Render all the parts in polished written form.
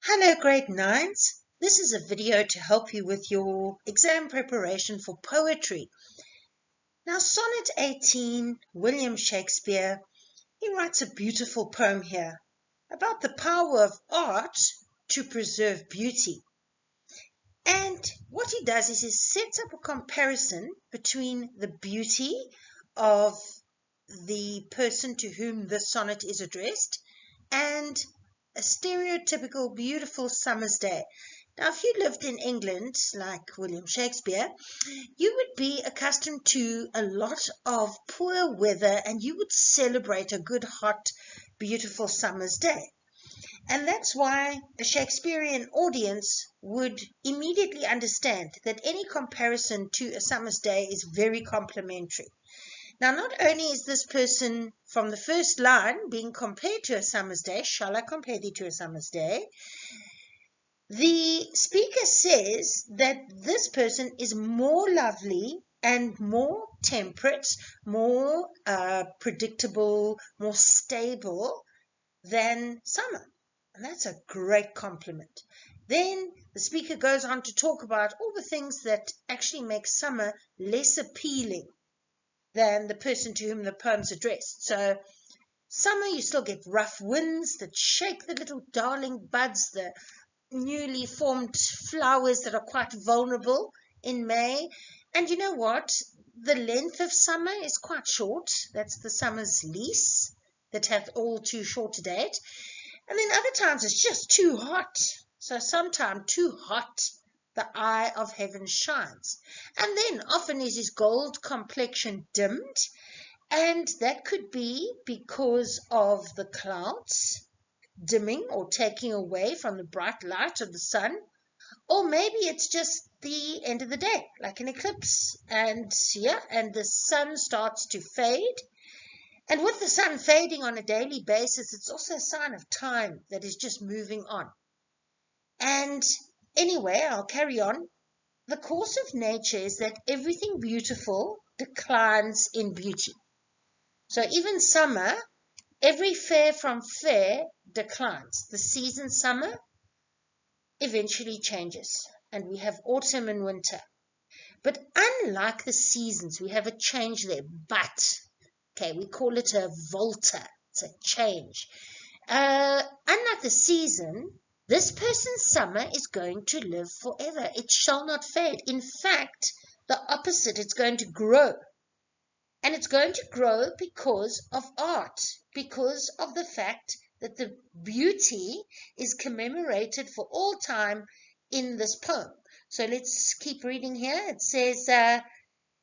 Hello grade 9s, this is a video to help you with your exam preparation for poetry. Now Sonnet 18, William Shakespeare, he writes a beautiful poem here about the power of art to preserve beauty. And what he does is he sets up a comparison between the beauty of the person to whom the sonnet is addressed and a stereotypical beautiful summer's day. Now, if you lived in England like William Shakespeare, you would be accustomed to a lot of poor weather and you would celebrate a good, hot, beautiful summer's day. And that's why a Shakespearean audience would immediately understand that any comparison to a summer's day is very complimentary. Now, not only is this person from the first line being compared to a summer's day, shall I compare thee to a summer's day? The speaker says that this person is more lovely and more temperate, more predictable, more stable than summer. And that's a great compliment. Then the speaker goes on to talk about all the things that actually make summer less appealing than the person to whom the poem's addressed. So summer, you still get rough winds that shake the little darling buds, the newly formed flowers that are quite vulnerable in May. And you know what? The length of summer is quite short. That's the summer's lease that have all too short a date. And then other times it's just too hot. So sometimes too hot, the eye of heaven shines. And then often is his gold complexion dimmed, and that could be because of the clouds dimming or taking away from the bright light of the sun, or maybe it's just the end of the day, like an eclipse, and the sun starts to fade. And with the sun fading on a daily basis, it's also a sign of time that is just moving on. And anyway, I'll carry on. The course of nature is that everything beautiful declines in beauty. So even summer, every fair from fair declines. The season summer eventually changes, and we have autumn and winter. But unlike the seasons, we have a change there. But, okay, we call it a volta. It's a change. Unlike the season, this person's summer is going to live forever. It shall not fade. In fact, the opposite, it's going to grow. And it's going to grow because of art, because of the fact that the beauty is commemorated for all time in this poem. So let's keep reading here. It says,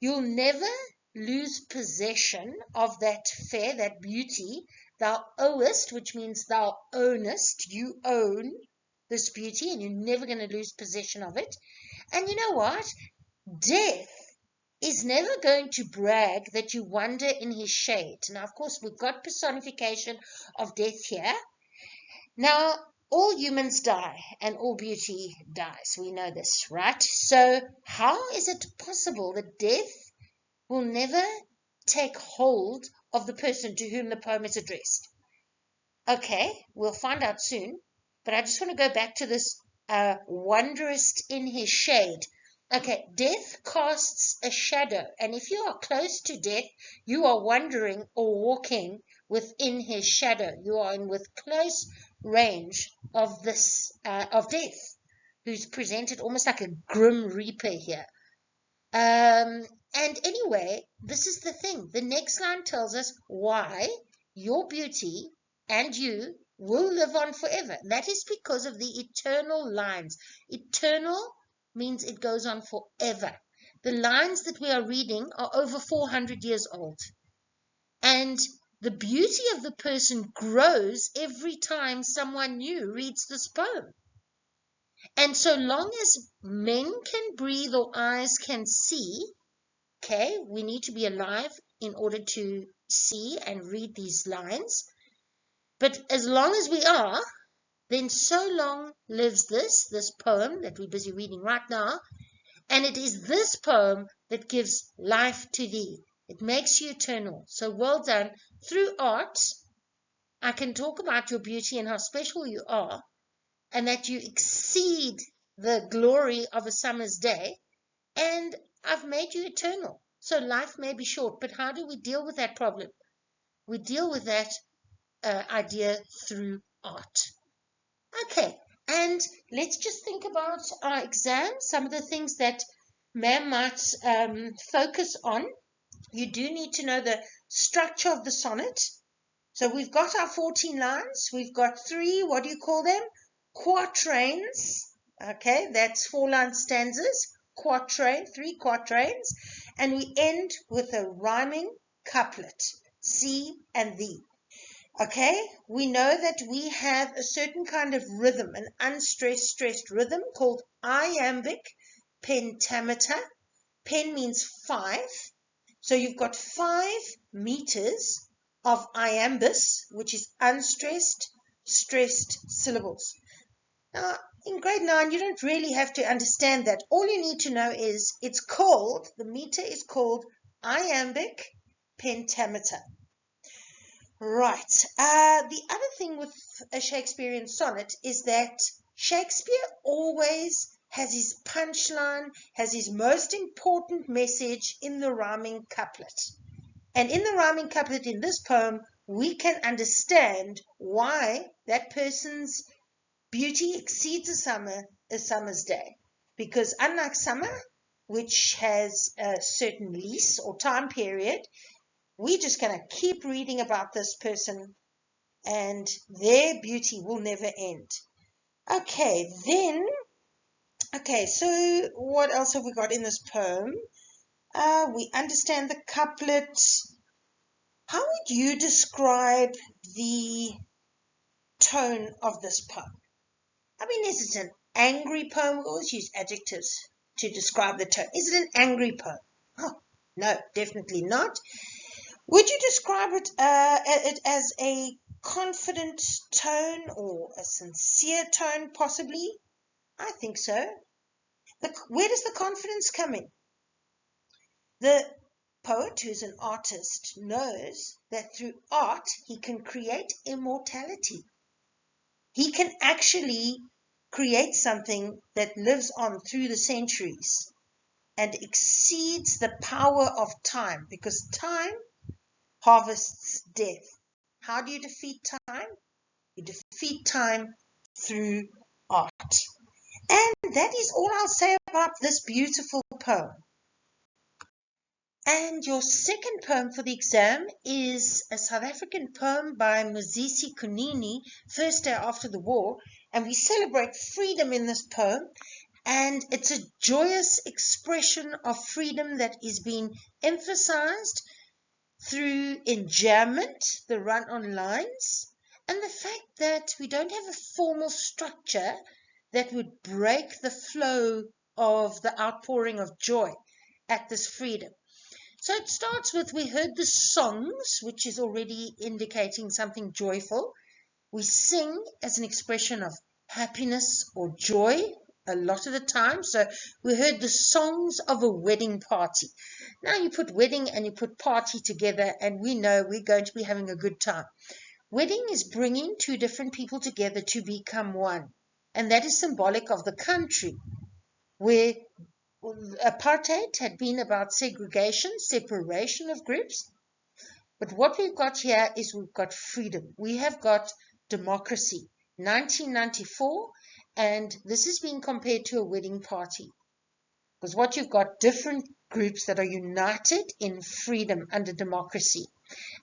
you'll never lose possession of that fair, that beauty, thou owest, which means thou ownest, you own this beauty, and you're never going to lose possession of it. And you know what? Death is never going to brag that you wander in his shade. Now, of course, we've got personification of death here. Now, all humans die and all beauty dies. We know this, right? So how is it possible that death will never take hold of the person to whom the poem is addressed? Okay, we'll find out soon. But I just want to go back to this wanderest in his shade. Okay, death casts a shadow, and if you are close to death, you are wandering or walking within his shadow. You are in with close range of this of death, who's presented almost like a grim reaper here. And anyway, this is the thing. The next line tells us why your beauty and you will live on forever. That is because of the eternal lines. Eternal means it goes on forever. The lines that we are reading are over 400 years old. And the beauty of the person grows every time someone new reads this poem. And so long as men can breathe or eyes can see, okay, we need to be alive in order to see and read these lines. But as long as we are, then so long lives this poem that we're busy reading right now. And it is this poem that gives life to thee. It makes you eternal. So well done. Through art, I can talk about your beauty and how special you are. and that you exceed the glory of a summer's day, and I've made you eternal. So life may be short, but how do we deal with that problem? We deal with that idea through art. Okay, and let's just think about our exam, some of the things that ma'am might focus on. You do need to know the structure of the sonnet. So we've got our 14 lines. We've got 3, what do you call them? Quatrains. Okay, that's 4-line stanzas. Quatrain, 3 quatrains. And we end with a rhyming couplet, see and thee. Okay, we know that we have a certain kind of rhythm, an unstressed, stressed rhythm called iambic pentameter. Pen means 5. So you've got 5 meters of iambus, which is unstressed, stressed syllables. Now, in grade 9, you don't really have to understand that. All you need to know is the meter is called iambic pentameter. Right. The other thing with a Shakespearean sonnet is that Shakespeare always has his punchline, has his most important message in the rhyming couplet. And in the rhyming couplet in this poem, we can understand why that person's beauty exceeds a summer's day. Because unlike summer, which has a certain lease or time period, we're just going to keep reading about this person and their beauty will never end. Okay, so what else have we got in this poem? We understand the couplet. How would you describe the tone of this poem? I mean, is it an angry poem? We always use adjectives to describe the tone. Is it an angry poem? Oh, no, definitely not. Would you describe it as a confident tone or a sincere tone, possibly? I think so. Where does the confidence come in? The poet, who's an artist, knows that through art he can create immortality. He can actually create something that lives on through the centuries and exceeds the power of time, because time harvests death. How do you defeat time? You defeat time through art. And that is all I'll say about this beautiful poem. And your second poem for the exam is a South African poem by Mosisi Kunini, First Day After the War. And we celebrate freedom in this poem. And it's a joyous expression of freedom that is being emphasized through enjambment, the run on lines, and the fact that we don't have a formal structure that would break the flow of the outpouring of joy at this freedom. So it starts with, we heard the songs, which is already indicating something joyful. We sing as an expression of happiness or joy a lot of the time. So we heard the songs of a wedding party. Now you put wedding and you put party together and we know we're going to be having a good time. Wedding is bringing 2 different people together to become one. And that is symbolic of the country where apartheid had been about segregation, separation of groups. But what we've got here is we've got freedom. We have got democracy. 1994, and this is being compared to a wedding party. Because what you've got, different groups that are united in freedom under democracy.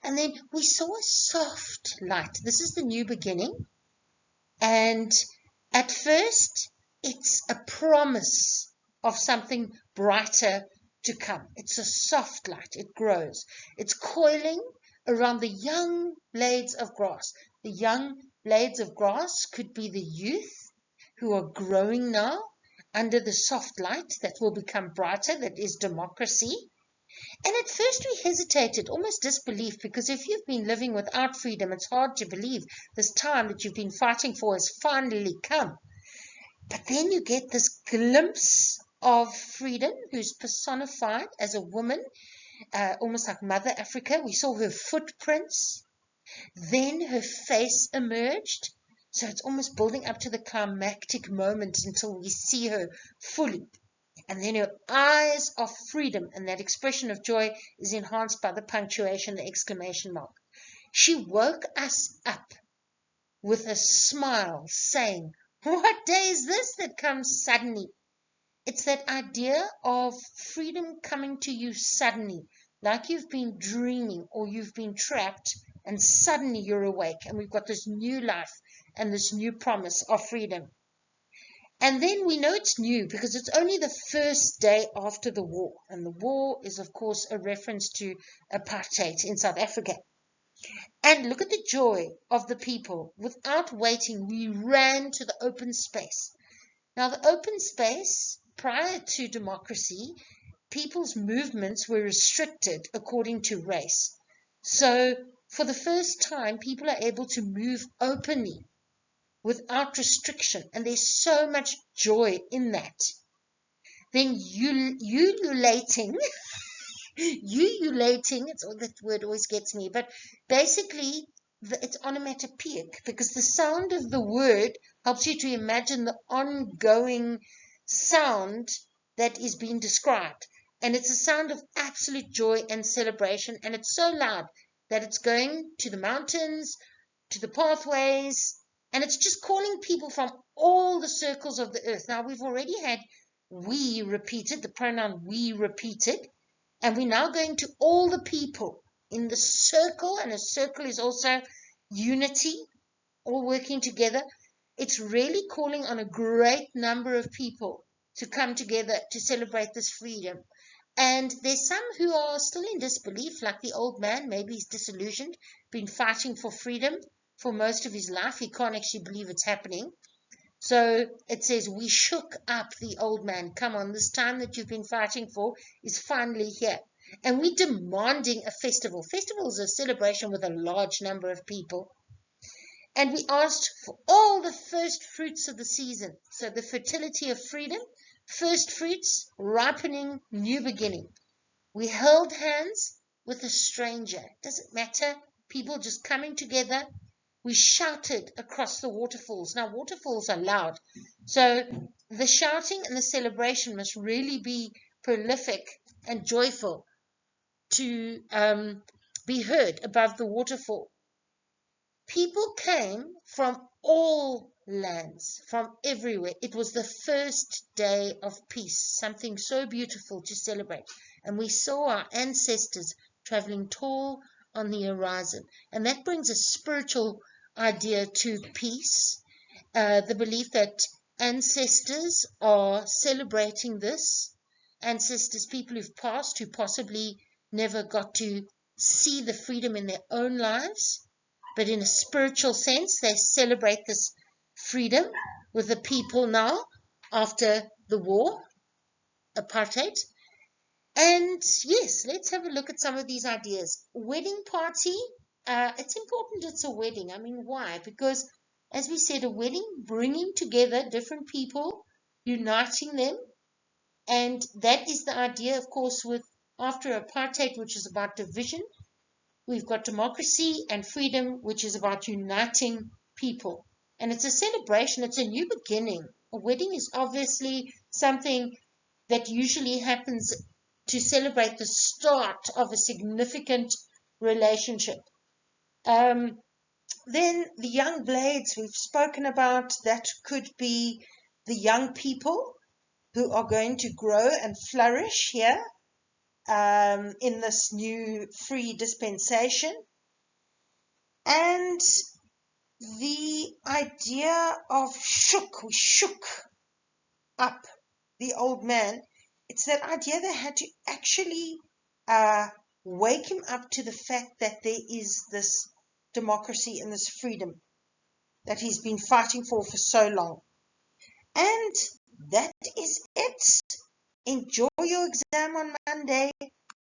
And then we saw a soft light. This is the new beginning. And at first, it's a promise of something brighter to come. It's a soft light. It grows. It's coiling around the young blades of grass. The young blades of grass could be the youth who are growing now under the soft light that will become brighter, that is democracy. And at first we hesitated, almost disbelief, because if you've been living without freedom, it's hard to believe this time that you've been fighting for has finally come. But then you get this glimpse of freedom, who's personified as a woman, almost like Mother Africa. We saw her footprints. Then her face emerged. So it's almost building up to the climactic moment until we see her fully. And then her eyes of freedom, and that expression of joy is enhanced by the punctuation, the exclamation mark. She woke us up with a smile, saying, "What day is this that comes suddenly?" It's that idea of freedom coming to you suddenly, like you've been dreaming or you've been trapped, and suddenly you're awake, and we've got this new life and this new promise of freedom. And then we know it's new because it's only the first day after the war. And the war is, of course, a reference to apartheid in South Africa. And look at the joy of the people. Without waiting, we ran to the open space. Now, the open space, prior to democracy, people's movements were restricted according to race. So, for the first time, people are able to move openly without restriction, and there's so much joy in that. Then ululating, it's that word always gets me, but basically it's onomatopoeic because the sound of the word helps you to imagine the ongoing sound that is being described. And it's a sound of absolute joy and celebration, and it's so loud that it's going to the mountains, to the pathways, and it's just calling people from all the circles of the earth. Now, we've already had we repeated, the pronoun we repeated, and we're now going to all the people in the circle, and a circle is also unity, all working together. It's really calling on a great number of people to come together to celebrate this freedom. And there's some who are still in disbelief, like the old man. Maybe he's disillusioned, been fighting for freedom for most of his life. He can't actually believe it's happening. So it says, we shook up the old man. Come on, this time that you've been fighting for is finally here. And we're demanding a festival. Festival is a celebration with a large number of people. And we asked for all the first fruits of the season. So the fertility of freedom, first fruits, ripening, new beginning. We held hands with a stranger. Doesn't matter. People just coming together. We shouted across the waterfalls. Now, waterfalls are loud. So the shouting and the celebration must really be prolific and joyful to be heard above the waterfall. People came from all lands, from everywhere. It was the first day of peace, something so beautiful to celebrate. And we saw our ancestors traveling tall on the horizon. And that brings a spiritual idea to peace, the belief that ancestors are celebrating this, ancestors, people who've passed, who possibly never got to see the freedom in their own lives, but in a spiritual sense, they celebrate this freedom with the people now after the war, apartheid. And yes, let's have a look at some of these ideas. Wedding party. It's important it's a wedding. I mean, why? Because, as we said, a wedding, bringing together different people, uniting them. And that is the idea, of course, with after apartheid, which is about division. We've got democracy and freedom, which is about uniting people. And it's a celebration. It's a new beginning. A wedding is obviously something that usually happens to celebrate the start of a significant relationship. Then the young blades we've spoken about, that could be the young people who are going to grow and flourish here in this new free dispensation. And the idea of we shook up the old man. It's that idea they had to actually wake him up to the fact that there is this democracy and this freedom that he's been fighting for so long. And that is it. Enjoy your exam on Monday.